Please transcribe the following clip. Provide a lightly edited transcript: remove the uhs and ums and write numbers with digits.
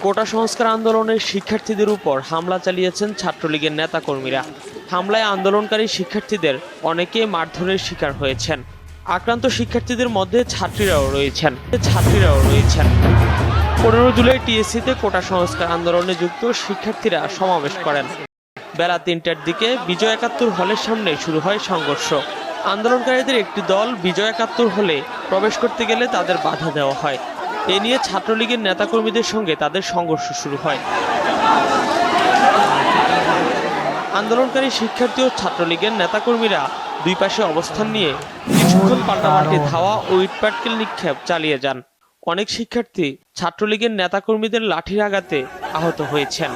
কোটা সংস্কার আন্দোলনের শিক্ষার্থীদের উপর হামলা চালিয়েছেন ছাত্রলীগের নেতাকর্মীরা। হামলায় আন্দোলনকারী শিক্ষার্থীদের অনেকে মারধরের শিকার হয়েছেন। আক্রান্ত শিক্ষার্থীদের মধ্যে ছাত্রীরাও রয়েছেন। 15 জুলাই টিএসসিতে কোটা সংস্কার আন্দোলনে যুক্ত শিক্ষার্থীরা সমাবেশ করেন। বেলা 3টার দিকে বিজয় ৭১ হলের সামনে শুরু হয় সংঘর্ষ। আন্দোলনকারীদের একটি দল বিজয় ৭১ হলে প্রবেশ করতে গেলে তাদের বাধা দেওয়া হয়। এ নিয়ে ছাত্রলীগের নেতাকর্মীদের সঙ্গে তাদের সংঘর্ষ শুরু হয়। আন্দোলনকারী শিক্ষার্থী ও ছাত্রলীগের নেতাকর্মীরা দুই পাশে অবস্থান নিয়ে কিছুক্ষণ পাল্টাপাল্টি ধাওয়া ও ইটপাটকেল নিক্ষেপ চালিয়ে যান। অনেক শিক্ষার্থী ছাত্রলীগের নেতাকর্মীদের লাঠির আঘাতে আহত হয়েছেন।